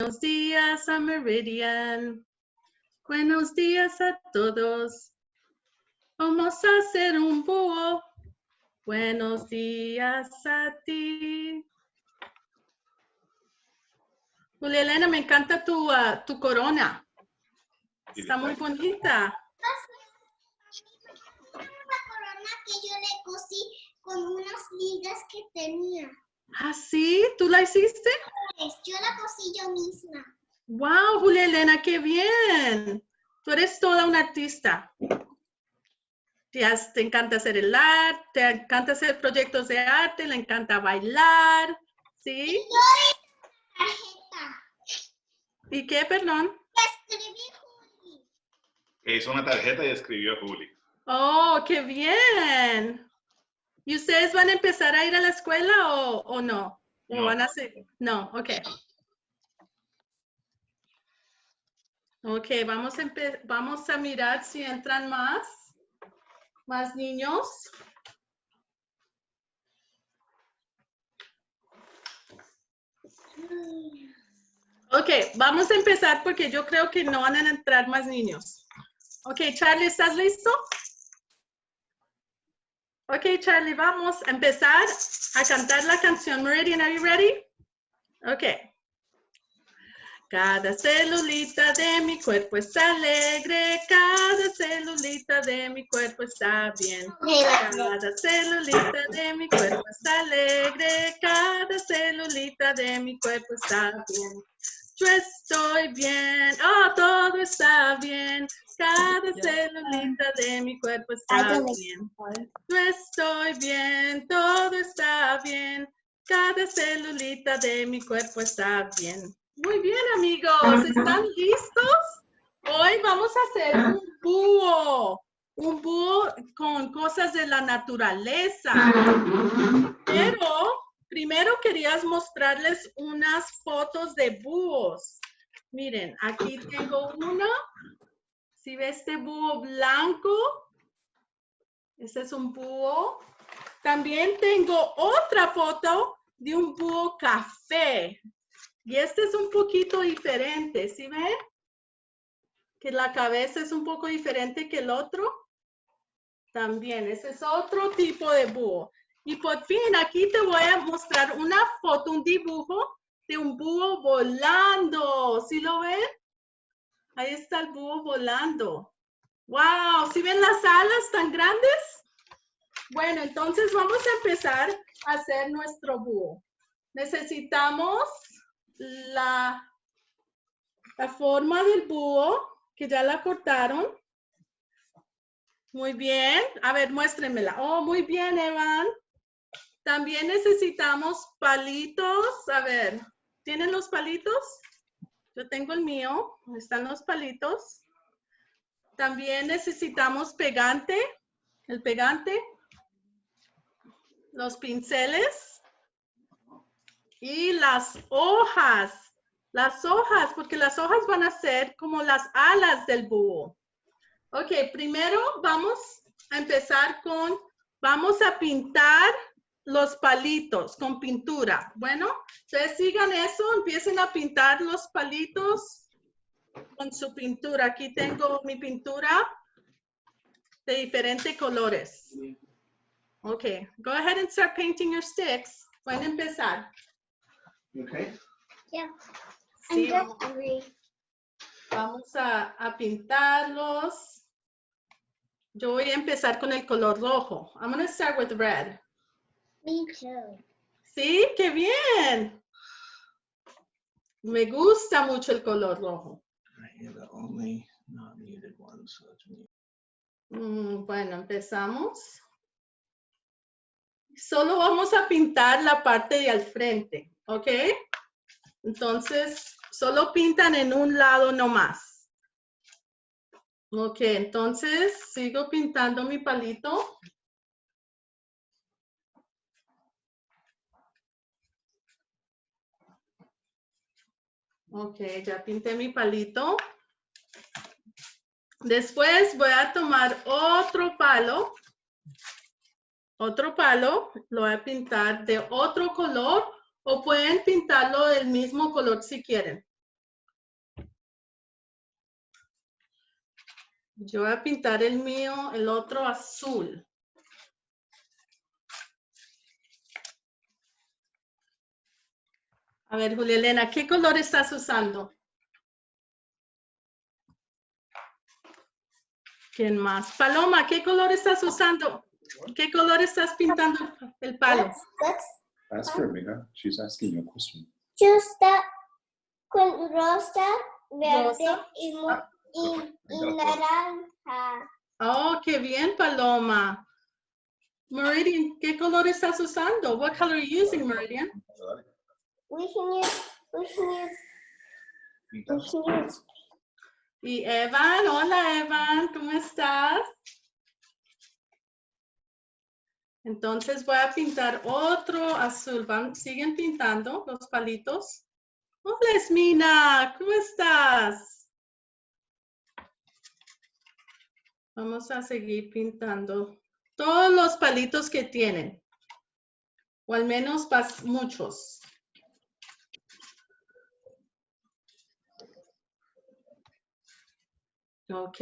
Buenos días a Meridian. Buenos días a todos. Vamos a hacer un búho. Buenos días a ti. Julia Elena, me encanta tu corona. Está muy bonita. Una corona que yo le cosí con unas ligas que tenía. ¿Ah, sí? ¿Tú la hiciste? Yo la cosí yo misma. ¡Wow, Julia Elena, qué bien! Tú eres toda una artista. Te encanta hacer el arte, te encanta hacer proyectos de arte, le encanta bailar, ¿sí? Y yo hice una tarjeta. ¿Y qué, perdón? Escribí Juli. Hizo una tarjeta y escribió Juli. ¡Oh, qué bien! ¿Y ustedes van a empezar a ir a la escuela o no? ¿O No. van a hacer? No, ok. Ok, vamos a mirar si entran más niños. Ok, vamos a empezar porque yo creo que no van a entrar más niños. Ok, Charlie, ¿estás listo? Ok, Charlie, vamos a empezar a cantar la canción Meridian. Are you ready? Ok. Cada celulita de mi cuerpo está alegre, cada celulita de mi cuerpo está bien. Cada celulita de mi cuerpo está alegre, cada celulita de mi cuerpo está bien. Yo estoy bien, oh, todo está bien, cada celulita de mi cuerpo está bien. Yo estoy bien, todo está bien, cada celulita de mi cuerpo está bien. Muy bien, amigos, ¿están listos? Hoy vamos a hacer un búho con cosas de la naturaleza. Pero primero quería mostrarles unas fotos de búhos. Miren, aquí tengo uno. ¿Sí ve este búho blanco? Este es un búho. También tengo otra foto de un búho café. Y este es un poquito diferente, ¿sí ven? Que la cabeza es un poco diferente que el otro. También, ese es otro tipo de búho. Y por fin, aquí te voy a mostrar una foto, un dibujo de un búho volando. ¿Sí lo ven? Ahí está el búho volando. ¡Wow! ¿Sí ven las alas tan grandes? Bueno, entonces vamos a empezar a hacer nuestro búho. Necesitamos la forma del búho, que ya la cortaron. Muy bien. A ver, muéstrenmela. Oh, muy bien, Evan. También necesitamos palitos. A ver, ¿tienen los palitos? Yo tengo el mío. Están los palitos. También necesitamos pegante. El pegante. Los pinceles. Y las hojas. Las hojas, porque las hojas van a ser como las alas del búho. Ok, primero vamos a empezar vamos a pintar los palitos con pintura. Bueno, ustedes sigan eso, empiecen a pintar los palitos con su pintura. Aquí tengo mi pintura de diferentes colores. Ok, go ahead and start painting your sticks. Pueden empezar. Okay. Yeah. Sí, I'm just hungry. vamos a pintarlos. Yo voy a empezar con el color rojo. I'm going to start with red. Me too. Sí, qué bien. Me gusta mucho el color rojo. I have the only not muted one, so it's me. Bueno, empezamos. Solo vamos a pintar la parte de al frente, ¿ok? Entonces, solo pintan en un lado nomás. Ok, entonces sigo pintando mi palito. Ok, ya pinté mi palito. Después voy a tomar otro palo. Lo voy a pintar de otro color o pueden pintarlo del mismo color si quieren. Yo voy a pintar el mío, el otro azul. A ver, Julia Elena, ¿qué color estás usando? ¿Quién más? Paloma, ¿qué color estás usando? ¿Qué color estás pintando el palo? Let's Ask her, Mira. She's asking you a question. choose the con rosa, verde Rosa. y naranja. Oh, qué bien, Paloma. Meridian, ¿qué color estás usando? What color are you using, Meridian? Dale. We can use Y Evan, hola Evan, ¿cómo estás? Entonces voy a pintar otro azul. ¿Siguen pintando los palitos? Hola Esmina, ¿cómo estás? Vamos a seguir pintando todos los palitos que tienen. O al menos muchos. Ok.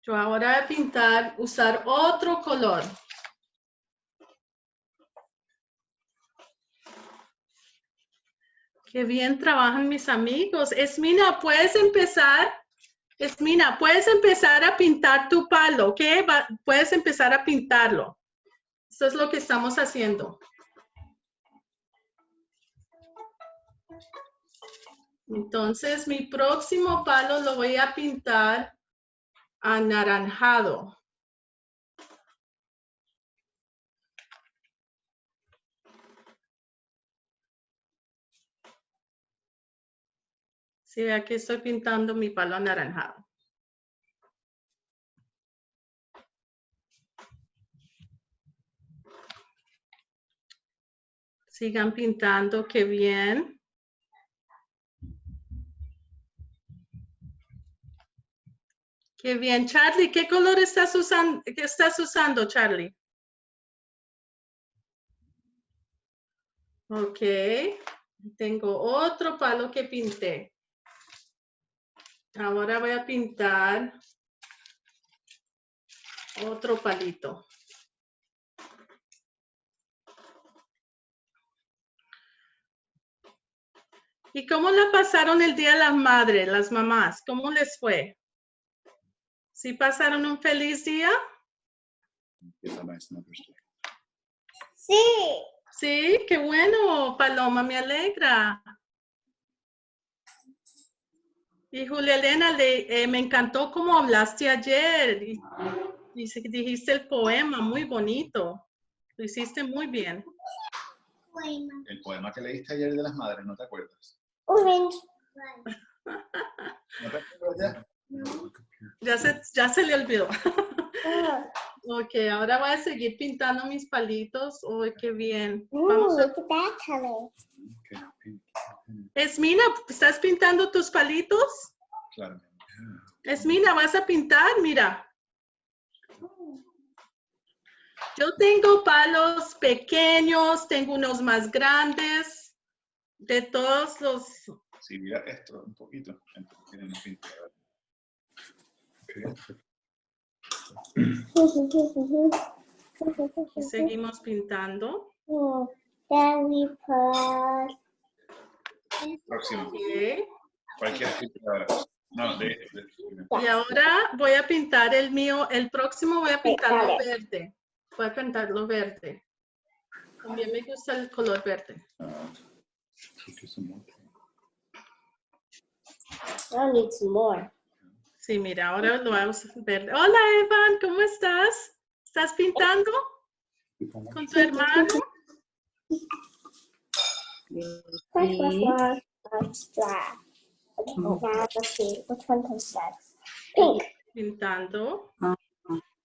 Yo ahora voy a pintar, usar otro color. Qué bien trabajan mis amigos. Esmina, ¿puedes empezar? Esmina, puedes empezar a pintar tu palo, ¿ok? Puedes empezar a pintarlo. Eso es lo que estamos haciendo. Entonces, mi próximo palo lo voy a pintar anaranjado. Sí, aquí estoy pintando mi palo anaranjado. Sigan pintando, qué bien. Qué bien, Charlie, ¿qué color estás usando, Charlie? Ok, tengo otro palo que pinté. Ahora voy a pintar otro palito. ¿Y cómo la pasaron el Día de las Madres, las mamás? ¿Cómo les fue? ¿Sí pasaron un feliz día? It's a nice Mother's Day. Sí. Sí, qué bueno, Paloma, me alegra. Y Julia Elena, me encantó cómo hablaste ayer. Y dijiste el poema, muy bonito. Lo hiciste muy bien. Bueno. El poema que leíste ayer de las madres, ¿no te acuerdas? Orange. ¿No te acuerdas ya? Ya se le olvidó. Oh, Ok, ahora voy a seguir pintando mis palitos. Uy, qué bien. Vamos a... look at that color. Okay, pink. Esmina, ¿estás pintando tus palitos? Claro. Esmina, ¿vas a pintar? Mira. Yo tengo palos pequeños, tengo unos más grandes, de todos los... Sí, mira esto un poquito. Tienen un pin. Y seguimos pintando. Then we put Próximo. Ok. Cualquier tipo ahora. No, Y ahora voy a pintar el mío, el próximo voy a pintarlo dale. verde. Voy a pintarlo verde. También me gusta el color verde. I need some more. Sí, mira, ahora lo vamos a verde. Hola, Evan, ¿cómo estás? ¿Estás pintando con tu hermano? Extra. Okay, now let's see. Which one comes next? Pink. Pintando.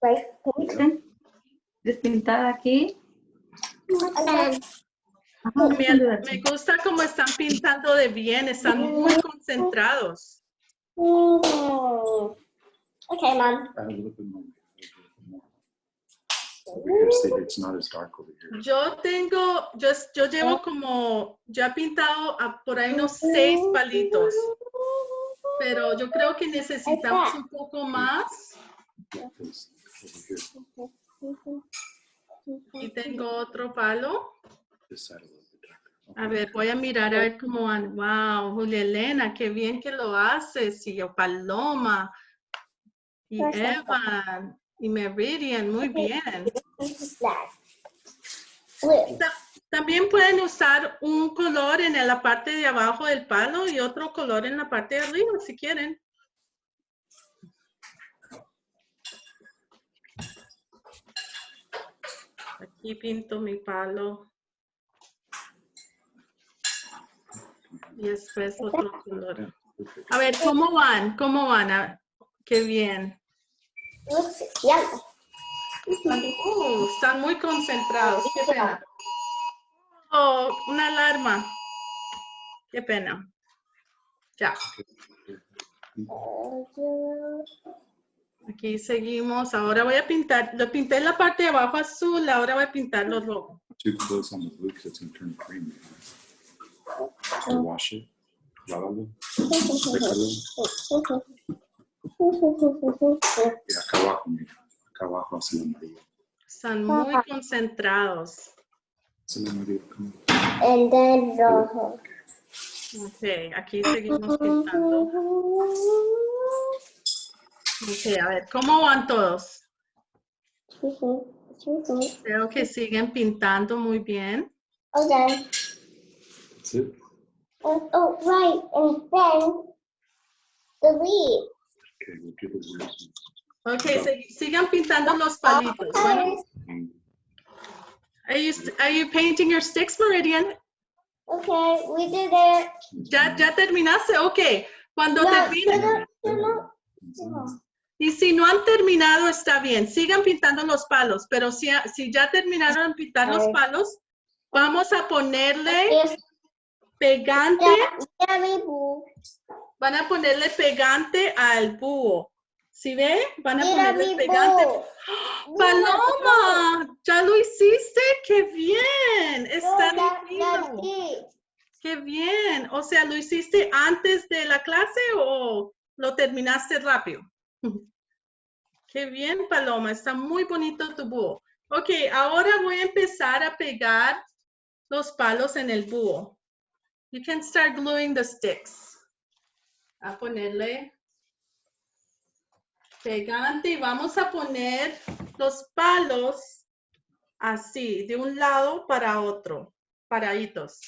Right? Pink. Despintada aquí. And Me gusta cómo están pintando de bien, están muy concentrados. Okay, Mom. Add a little bit more. Over here, see, it's not as dark over here. Yo llevo como, ya he pintado por ahí unos 6 palitos. pero yo creo que necesitamos un poco más. Y tengo otro palo. A ver, voy a mirar a ver cómo van. Wow, Julia Elena, qué bien que lo haces. Y yo, Paloma. Y Evan. Y Meridian, muy bien. También pueden usar un color en la parte de abajo del palo y otro color en la parte de arriba, si quieren. Aquí pinto mi palo. Y después otro color. A ver, ¿cómo van? ¿Cómo van? Qué bien. Están muy concentrados. Qué pena. Oh, una alarma. Qué pena. Ya. Aquí seguimos. Ahora voy a pintar. Lo pinté en la parte de abajo azul. Ahora voy a pintar los rojos. Too close on the blue because it's going to turn green. To wash it. Lávalo. Sécalo. Y acá abajo, mira. Acá abajo hacia el amarillo. Están muy concentrados. Hacia el amarillo. And then rojo. Ok, aquí seguimos pintando. Ok, a ver, ¿cómo van todos? Creo que siguen pintando muy bien. Okay. That's it. Oh, right. And then the leaf. Okay, we'll do the words. Ok, sigan pintando los palitos. Bueno, are you painting your sticks, Meridian? Okay, we did it. ¿Ya terminaste? Ok. Cuando terminen. No. Y si no han terminado, está bien. Sigan pintando los palos. Pero si ya terminaron de pintar los palos, vamos a ponerle pegante. Van a ponerle pegante al búho. ¿Sí ve? Van a ponerle pegante. Paloma, ¿ya lo hiciste? ¡Qué bien! Está lindo. ¡Qué bien! O sea, ¿lo hiciste antes de la clase o lo terminaste rápido? ¡Qué bien, Paloma! Está muy bonito tu búho. Ok, ahora voy a empezar a pegar los palos en el búho. You can start gluing the sticks. A ponerle pegante y vamos a poner los palos así, de un lado para otro, paraditos.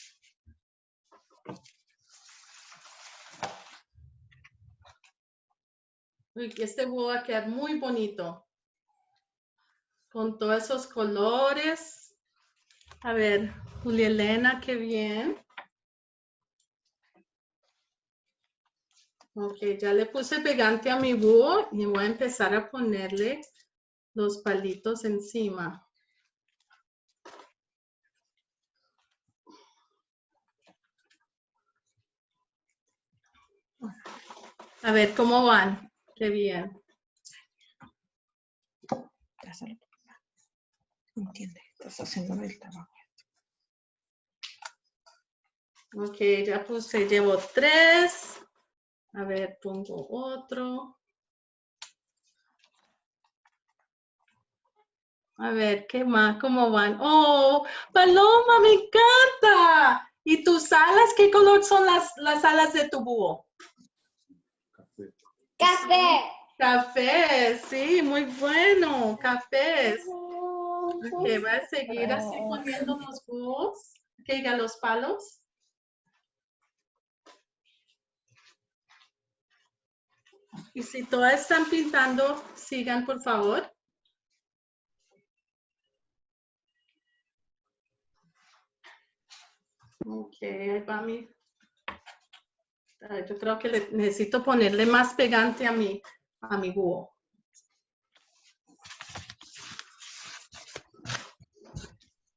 Uy, este búho va a quedar muy bonito. Con todos esos colores. A ver, Julia Elena, qué bien. Ok, ya le puse pegante a mi búho y voy a empezar a ponerle los palitos encima. A ver cómo van. Qué bien. No entiende, estás haciendo el trabajo. Ok, ya puse, llevo 3. A ver, pongo otro. A ver, ¿qué más? ¿Cómo van? ¡Oh, Paloma, me encanta! ¿Y tus alas? ¿Qué color son las alas de tu búho? Café. Café, sí, muy bueno, cafés. Ok, voy a seguir así poniendo los búhos. Que diga los palos. Y si todas están pintando, sigan, por favor. Ok, ahí va mi... Yo creo que necesito ponerle más pegante a mi búho.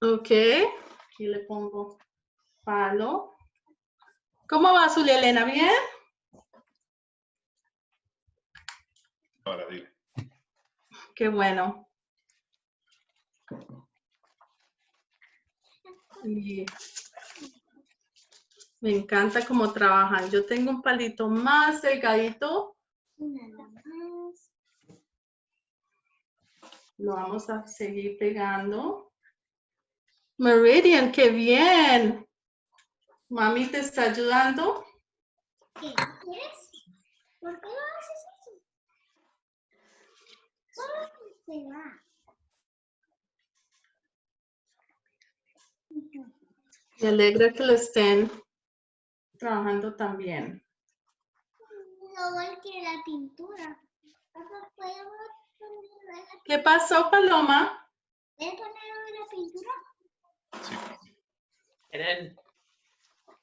Ok, aquí le pongo palo. ¿Cómo va, Zulia Elena? ¿Bien? Ahora dile. Qué bueno. Y Me encanta cómo trabajan. Yo tengo un palito más delgadito. Nada más. Lo vamos a seguir pegando. Meridian, qué bien. Mami te está ayudando. ¿Qué quieres? ¿Por qué no haces eso? Solo se va. Me alegra que lo estén trabajando también. No él quiere la pintura. Papá, ¿podemos ponerlo en la ¿Qué pasó, Paloma? ¿Puedes ponerlo en la pintura?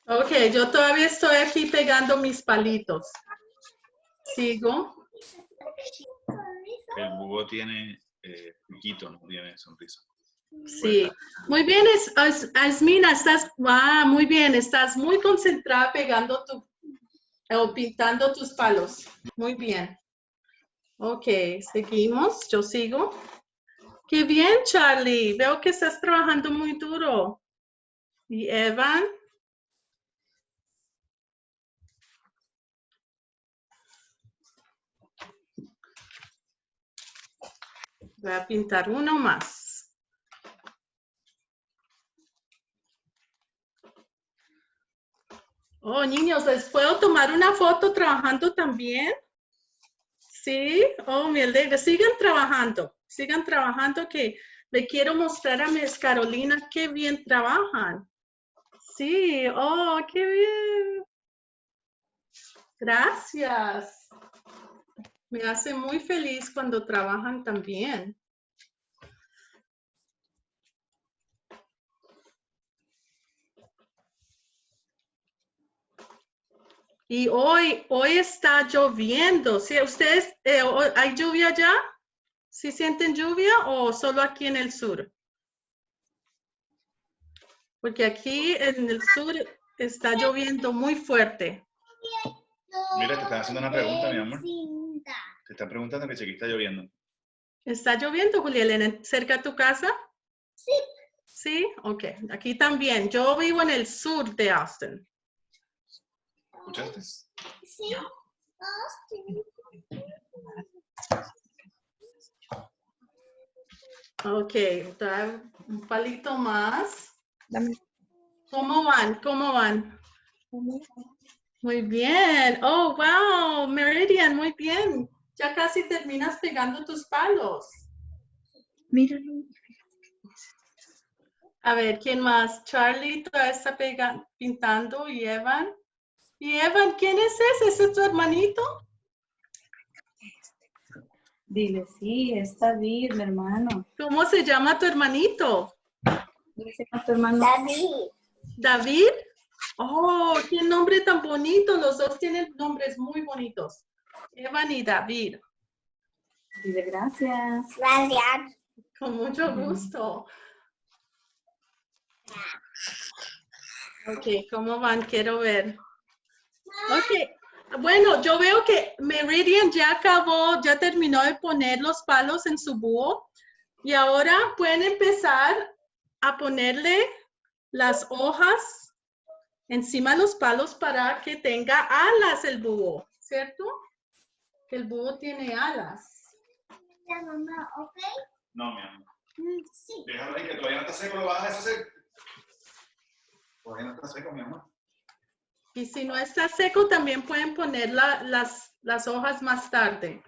Ok, yo todavía estoy aquí pegando mis palitos. Sigo. El búho tiene piquito, no tiene sonrisa. Sí. Muy bien, Asmina, estás, muy bien, estás muy concentrada pegando o pintando tus palos. Muy bien. Ok, seguimos, yo sigo. Qué bien, Charlie. Veo que estás trabajando muy duro. ¿Y Evan? Voy a pintar uno más. Oh, niños, ¿les puedo tomar una foto trabajando también? Sí, oh, me alegra. Sigan trabajando que le quiero mostrar a Miss Carolina qué bien trabajan. Sí, oh, qué bien. Gracias. Me hace muy feliz cuando trabajan también. Y hoy está lloviendo. ¿Sí, ustedes, hay lluvia ya? ¿Sí sienten lluvia o solo aquí en el sur? Porque aquí en el sur está lloviendo muy fuerte. Mira, te están haciendo una pregunta, mi amor. Cinta. Te están preguntando que si aquí está lloviendo. ¿Está lloviendo, Julia Elena, cerca de tu casa? Sí. Sí, ok. Aquí también. Yo vivo en el sur de Austin. ¿Escuchaste? Sí. Austin. Ok, un palito más. ¿Cómo van? ¿Cómo van? Muy bien. Oh, wow, Meridian, muy bien. Ya casi terminas pegando tus palos. Míralo. A ver, ¿quién más? Charlie todavía está pintando y Evan. ¿Y Evan, quién es ese? ¿Ese es tu hermanito? Dile, sí, está bien, mi hermano. ¿Cómo se llama tu hermanito? Dice a tu hermano. David. ¿David? Oh, qué nombre tan bonito. Los dos tienen nombres muy bonitos. Evan y David. Dile gracias. Gracias. Con mucho gusto. Ok, ¿cómo van? Quiero ver. Ok, bueno, yo veo que Meridian ya acabó, ya terminó de poner los palos en su búho. Y ahora pueden empezar a ponerle las hojas encima de los palos para que tenga alas el búho, ¿cierto? Que el búho tiene alas. La mamá, ¿ok? No, mi amor. Sí. Déjalo ahí que todavía no está seco, lo vas a deshacer. Todavía no está seco, mi amor. Y si no está seco, también pueden poner las hojas más tarde.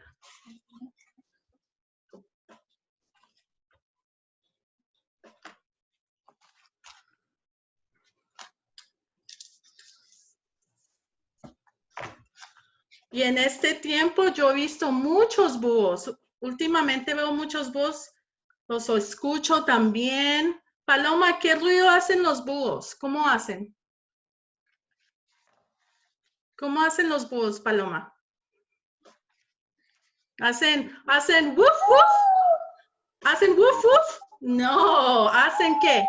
Y en este tiempo yo he visto muchos búhos. Últimamente veo muchos búhos, los escucho también. Paloma, ¿qué ruido hacen los búhos? ¿Cómo hacen? ¿Cómo hacen los búhos, Paloma? ¿Hacen woof, woof? ¿Hacen woof, woof? No, ¿hacen qué?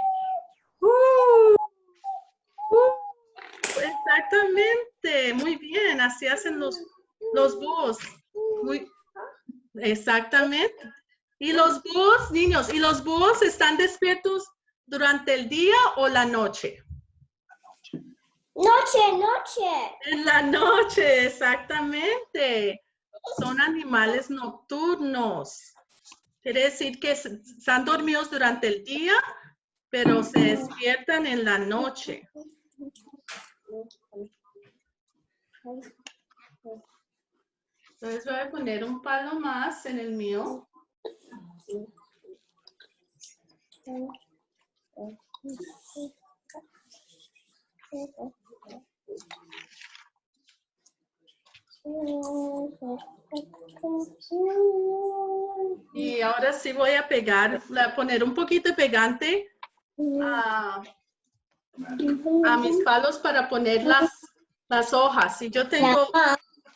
Exactamente, muy bien, así hacen los búhos. Exactamente. Y los búhos, niños, ¿y los búhos están despiertos durante el día o la noche? Noche. En la noche, exactamente. Son animales nocturnos. Quiere decir que están dormidos durante el día, pero se despiertan en la noche. Entonces voy a poner un palo más en el mío. Y ahora sí voy a pegar, voy a poner un poquito de pegante a mis palos para poner las hojas. Y yo tengo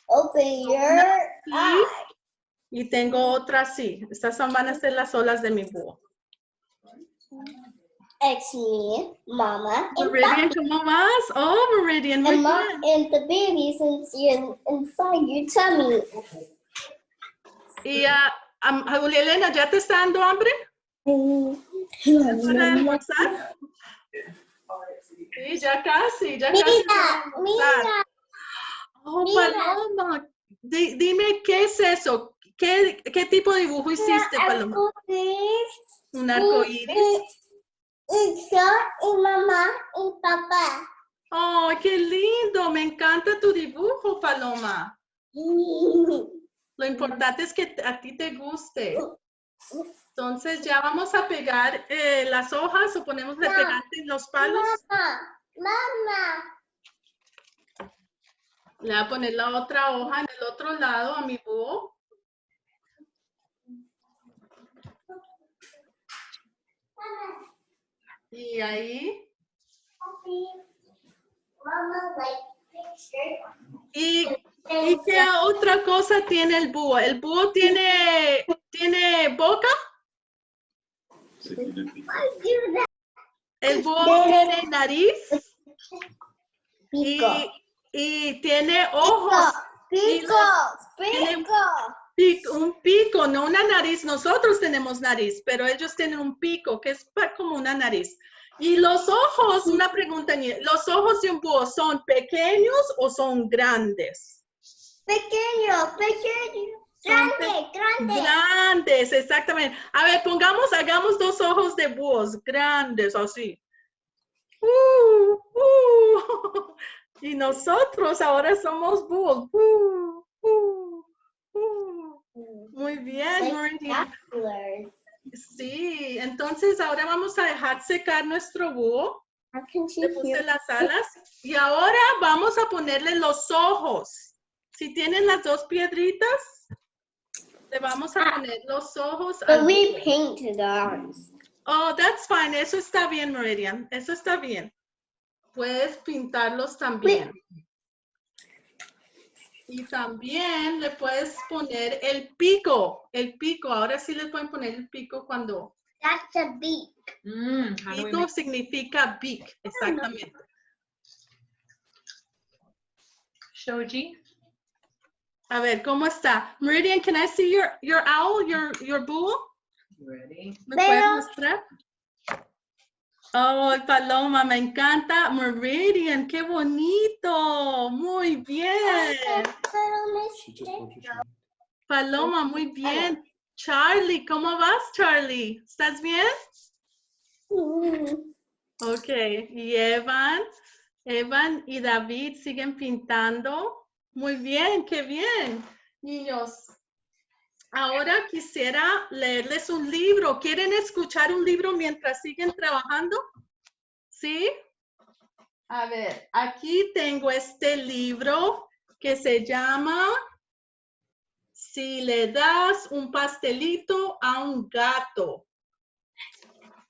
Open your Sí. eyes. y tengo otra así. Estas van a ser las olas de mi búho. It's me, Mama, and Meridian, Papa. ¿cómo vas? Oh, Meridian, muy And, bien. and the baby since you're inside your tummy. Y Julia Elena, ¿ya te está dando hambre? ¿Es hora de almorzar? Sí, ya casi, ya casi. es hora de almorzar. Mira. Oh, Mira. Paloma, dime, ¿qué es eso? ¿Qué tipo de dibujo hiciste, Paloma? ¿Un arco iris? Y yo, y mamá, y papá. ¡Oh, qué lindo! Me encanta tu dibujo, Paloma. Lo importante es que a ti te guste. Entonces ya vamos a pegar las hojas o ponemos el pegante en los palos. Mamá. Le voy a poner la otra hoja en el otro lado a mi búho. Y ahí. ¿Y qué otra cosa tiene el búho? ¿El búho tiene boca? Sí, tiene pico. ¿El búho tiene nariz? Pico. Y tiene ojos. Un pico, no una nariz. Nosotros tenemos nariz, pero ellos tienen un pico que es como una nariz. Y los ojos, una pregunta, ¿los ojos de un búho son pequeños o son grandes? Pequeño. Grande. Grandes, exactamente. A ver, hagamos dos ojos de búhos grandes, así. Y nosotros ahora somos búhos. Muy bien, Meridian. Sí, entonces ahora vamos a dejar secar nuestro búho. Le puse las alas y ahora vamos a ponerle los ojos. Si tienen las dos piedritas, le vamos a poner los ojos. But we painted ours. Oh, that's fine. Eso está bien, Meridian. Eso está bien. Puedes pintarlos también. Y también le puedes poner el pico. El pico. Ahora sí le pueden poner el pico cuando... That's a beak. Pico significa beak. Exactamente. Shoji. A ver, ¿cómo está? Meridian, can I see your owl, your búho? Ready? ¿Me puedes mostrar? Oh, el paloma, me encanta. Meridian, qué bonito. Muy bien. She just told you she- Paloma, muy bien. Charlie, ¿cómo vas, Charlie? ¿Estás bien? Ok. Y Evan y David siguen pintando. Muy bien, qué bien. Niños, ahora quisiera leerles un libro. ¿Quieren escuchar un libro mientras siguen trabajando? ¿Sí? A ver, aquí tengo este libro que se llama Si le das un pastelito a un gato.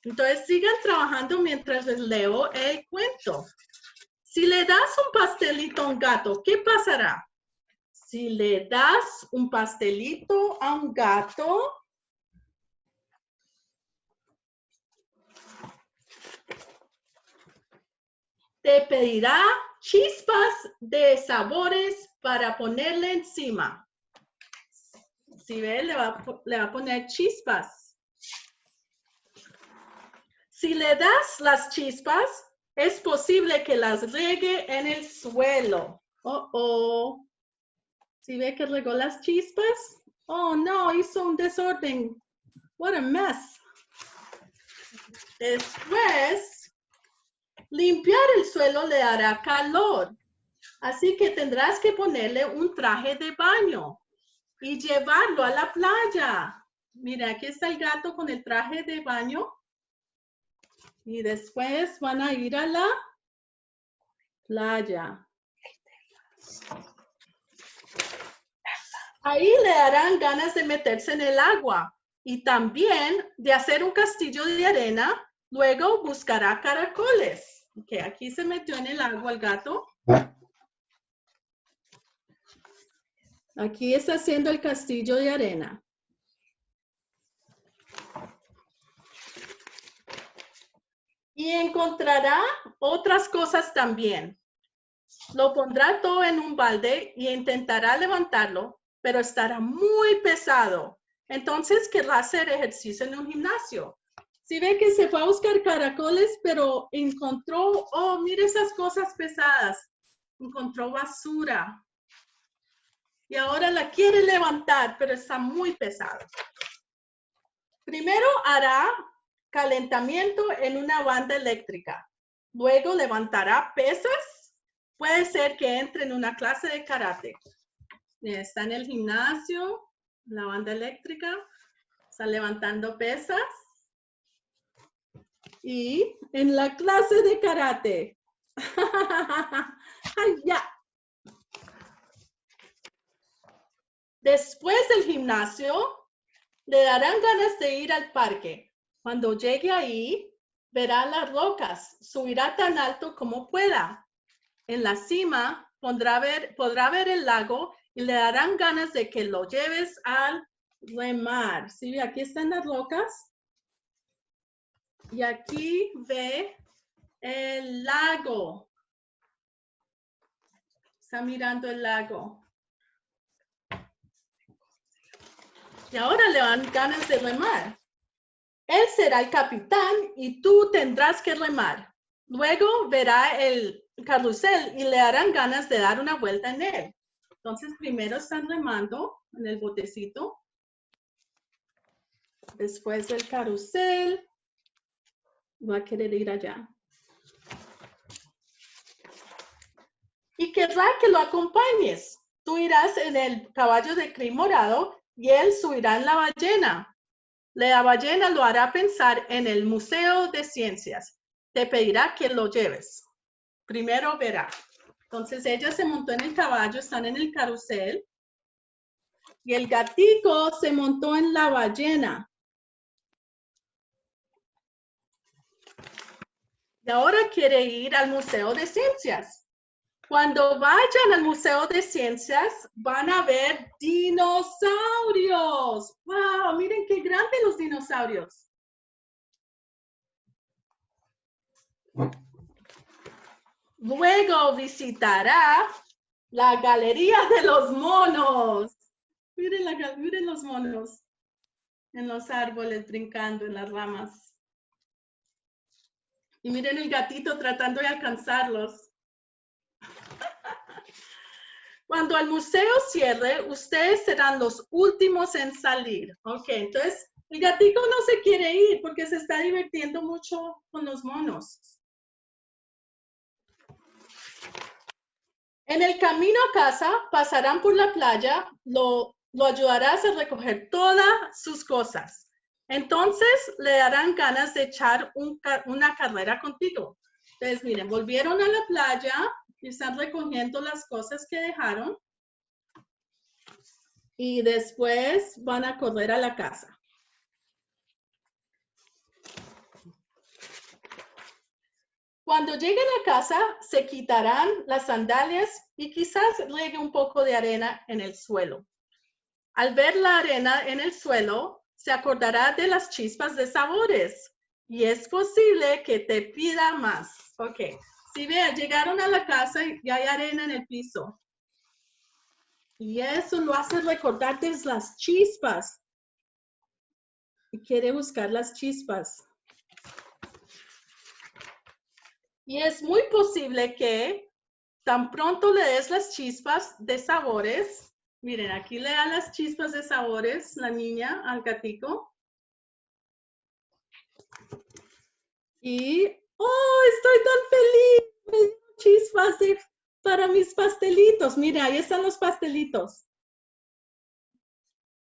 Entonces sigan trabajando mientras les leo el cuento. Si le das un pastelito a un gato, ¿qué pasará? Si le das un pastelito a un gato, te pedirá chispas de sabores para ponerle encima. Si ve, le va a poner chispas. Si le das las chispas, es posible que las riegue en el suelo. Oh. ¿Sí ve que regó las chispas? Oh, no, hizo un desorden. What a mess. Después, limpiar el suelo le hará calor. Así que tendrás que ponerle un traje de baño y llevarlo a la playa. Mira, aquí está el gato con el traje de baño. Y después van a ir a la playa. Ahí le darán ganas de meterse en el agua y también de hacer un castillo de arena. Luego buscará caracoles. Ok, aquí se metió en el agua el gato. Aquí está haciendo el castillo de arena. Y encontrará otras cosas también. Lo pondrá todo en un balde y intentará levantarlo, pero estará muy pesado. Entonces querrá hacer ejercicio en un gimnasio. Si ve que se fue a buscar caracoles, pero encontró, oh, mire esas cosas pesadas. Encontró basura. Y ahora la quiere levantar, pero está muy pesado. Primero hará calentamiento en una banda eléctrica. Luego levantará pesas. Puede ser que entre en una clase de karate. Está en el gimnasio, la banda eléctrica, está levantando pesas. Y en la clase de karate. Ay, ya. Después del gimnasio, le darán ganas de ir al parque. Cuando llegue ahí, verá las rocas, subirá tan alto como pueda. En la cima podrá ver el lago y le darán ganas de que lo lleves al mar. ¿Sí? Aquí están las rocas. Y aquí ve el lago. Está mirando el lago. Y ahora le dan ganas de remar. Él será el capitán y tú tendrás que remar. Luego verá el carrusel y le darán ganas de dar una vuelta en él. Entonces, primero están remando en el botecito. Después del carrusel, va a querer ir allá. Y querrá que lo acompañes. Tú irás en el caballo de crin morado y él subirá en la ballena. La ballena lo hará pensar en el Museo de Ciencias. Te pedirá que lo lleves. Primero verá. Entonces ella se montó en el caballo, están en el carrusel. Y el gatico se montó en la ballena. Y ahora quiere ir al Museo de Ciencias. Cuando vayan al Museo de Ciencias, van a ver dinosaurios. ¡Wow! Miren qué grandes los dinosaurios. Luego visitará la Galería de los Monos. Miren los monos en los árboles brincando en las ramas. Y miren el gatito tratando de alcanzarlos. Cuando el museo cierre, ustedes serán los últimos en salir. Ok, entonces el gatito no se quiere ir porque se está divirtiendo mucho con los monos. En el camino a casa, pasarán por la playa, lo ayudarás a recoger todas sus cosas. Entonces, le darán ganas de echar una carrera contigo. Entonces, miren, volvieron a la playa y están recogiendo las cosas que dejaron. Y después van a correr a la casa. Cuando lleguen a casa, se quitarán las sandalias y quizás riegue un poco de arena en el suelo. Al ver la arena en el suelo, se acordará de las chispas de sabores y es posible que te pida más. Ok, si vean, llegaron a la casa y hay arena en el piso. Y eso lo hace recordarte las chispas. Y quiere buscar las chispas. Y es muy posible que tan pronto le des las chispas de sabores. Miren, aquí le da las chispas de sabores la niña al gatico. Y, ¡oh, estoy tan feliz! Me dio chispas para mis pastelitos. Mira, ahí están los pastelitos.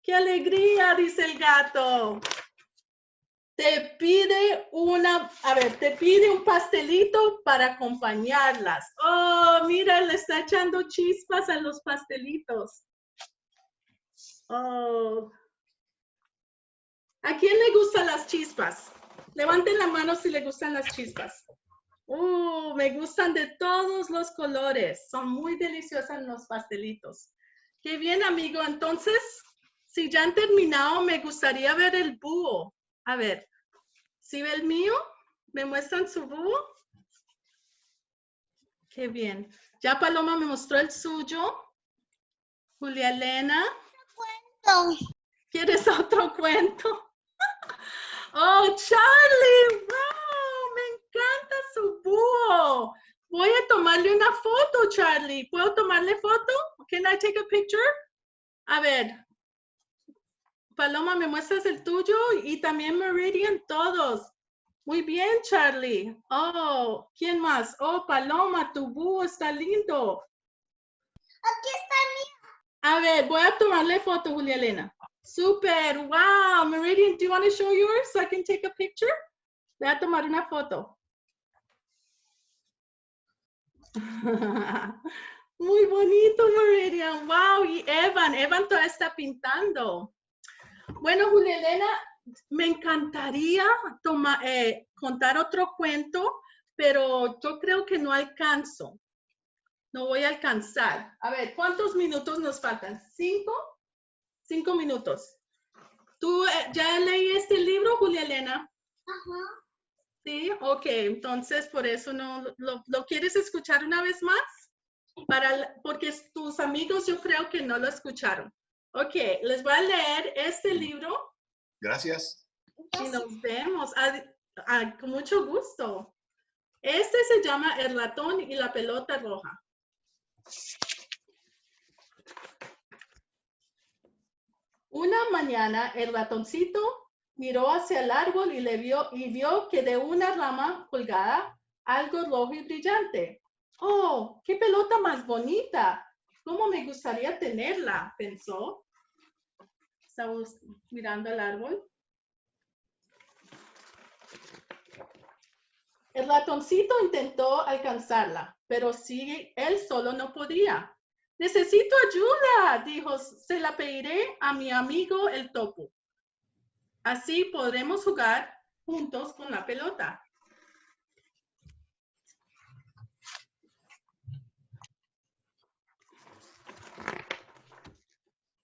¡Qué alegría! Dice el gato. Te pide te pide un pastelito para acompañarlas. Oh, mira, le está echando chispas a los pastelitos. Oh. ¿A quién le gustan las chispas? Levanten la mano si le gustan las chispas. Me gustan de todos los colores. Son muy deliciosas los pastelitos. Qué bien, amigo. Entonces, si ya han terminado, me gustaría ver el búho. A ver, ¿sí ve el mío? ¿Me muestran su búho? Qué bien. Ya Paloma me mostró el suyo. Julia Elena. ¿Quieres otro cuento? Oh, Charlie. ¡Wow! Me encanta su búho. Voy a tomarle una foto, Charlie. ¿Puedo tomarle foto? Can I take a picture? A ver. Paloma, ¿me muestras el tuyo? Y también Meridian, todos. Muy bien, Charlie. Oh, ¿quién más? Oh, Paloma, tu búho está lindo. Aquí está el mío. A ver, voy a tomarle foto, Julia Elena. Super, wow. Meridian, do you want to show yours so I can take a picture? Voy a tomar una foto. Muy bonito, Meridian. Wow, y Evan todavía está pintando. Bueno, Julia Elena, me encantaría contar otro cuento, pero yo creo que no alcanzo. No voy a alcanzar. A ver, ¿cuántos minutos nos faltan? ¿5? 5 minutos. ¿Tú ya leí este libro, Julia Elena? Ajá. Sí, ok. Entonces, por eso no lo quieres escuchar una vez más. Porque tus amigos yo creo que no lo escucharon. Ok, les voy a leer este libro. Gracias. Y nos vemos. Con mucho gusto. Este se llama El ratón y la pelota roja. Una mañana el ratoncito miró hacia el árbol y vio que de una rama colgada algo rojo y brillante. ¡Oh, qué pelota más bonita! ¿Cómo me gustaría tenerla?, pensó. Estaba mirando el árbol. El ratoncito intentó alcanzarla, pero sí, él solo no podía. ¡Necesito ayuda!, dijo. Se la pediré a mi amigo el topo. Así podremos jugar juntos con la pelota.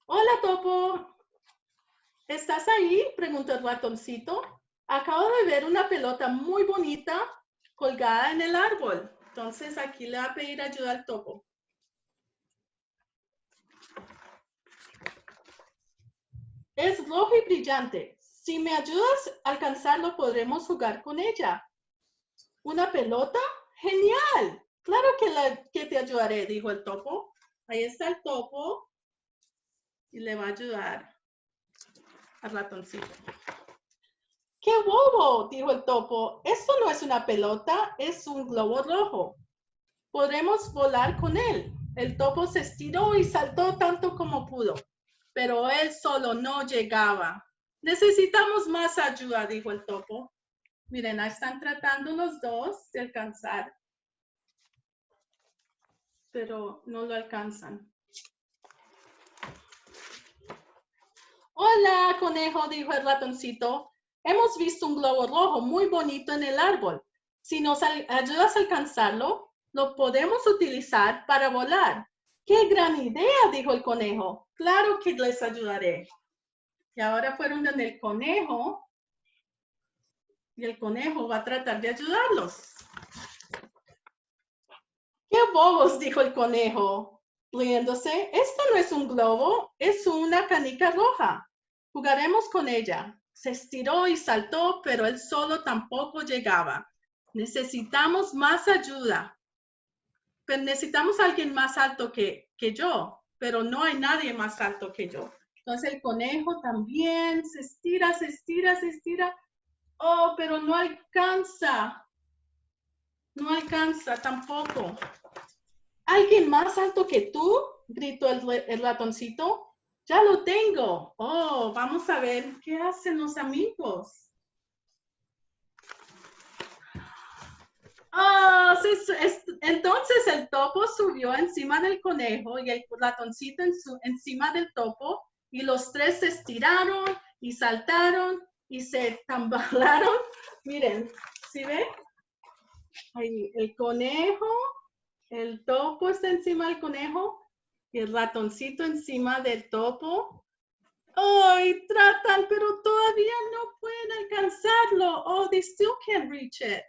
Hola, topo. ¿Estás ahí?, preguntó el ratoncito. Acabo de ver una pelota muy bonita colgada en el árbol. Entonces aquí le va a pedir ayuda al topo. Es rojo y brillante. Si me ayudas a alcanzarlo, podremos jugar con ella. ¿Una pelota? ¡Genial! Claro que te ayudaré, dijo el topo. Ahí está el topo. Y le va a ayudar al ratoncito. ¡Qué bobo!, dijo el topo. Esto no es una pelota, es un globo rojo. Podremos volar con él. El topo se estiró y saltó tanto como pudo, pero él solo no llegaba. Necesitamos más ayuda, dijo el topo. Miren, ahí están tratando los dos de alcanzar, pero no lo alcanzan. Hola, conejo, dijo el ratoncito. Hemos visto un globo rojo muy bonito en el árbol. Si nos ayudas a alcanzarlo, lo podemos utilizar para volar. ¡Qué gran idea!, dijo el conejo. Claro que les ayudaré. Y ahora fueron donde el conejo. Y el conejo va a tratar de ayudarlos. ¡Qué bobos!, dijo el conejo, riéndose. Esto no es un globo, es una canica roja. Jugaremos con ella. Se estiró y saltó, pero él solo tampoco llegaba. Necesitamos más ayuda. Pero necesitamos a alguien más alto que yo, pero no hay nadie más alto que yo. Entonces el conejo también se estira, se estira, se estira. Oh, pero no alcanza. No alcanza tampoco. ¿Alguien más alto que tú? Gritó el ratoncito. Ya lo tengo. Oh, vamos a ver qué hacen los amigos. Oh, entonces el topo subió encima del conejo y el ratoncito encima del topo y los tres se estiraron y saltaron y se tambalearon. Miren, ¿sí ven? Ahí, el conejo, el topo está encima del conejo y el ratoncito encima del topo. ¡Ay! Tratan, pero todavía no pueden alcanzarlo. Oh, they still can't reach it.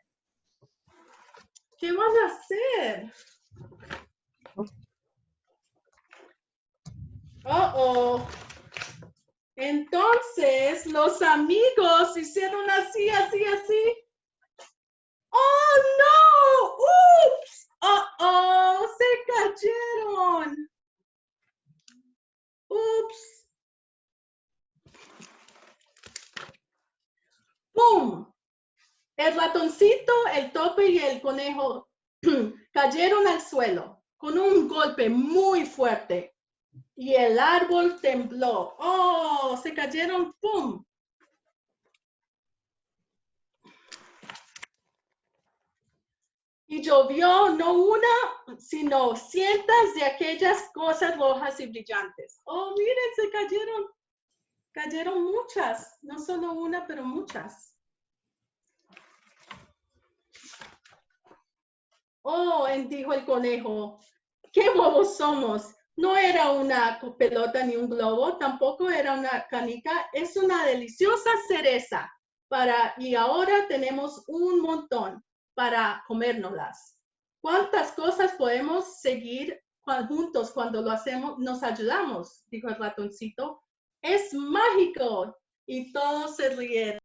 ¿Qué vas a hacer? Oh. Entonces, los amigos hicieron así, así, así. ¡Oh, no! ¡Ups! ¡Oh! Se cayeron. ¡Ups! ¡Pum! El ratoncito, el tope y el conejo cayeron al suelo con un golpe muy fuerte y el árbol tembló. ¡Oh! Se cayeron. ¡Pum! Y llovió no una, sino cientos de aquellas cosas rojas y brillantes. ¡Oh, miren! Se cayeron. Cayeron muchas. No solo una, pero muchas. Oh, dijo el conejo, qué bobos somos. No era una pelota ni un globo, tampoco era una canica, es una deliciosa cereza. Y ahora tenemos un montón para comérnoslas. ¿Cuántas cosas podemos seguir juntos cuando lo hacemos? Nos ayudamos, dijo el ratoncito. Es mágico. Y todos se rieron.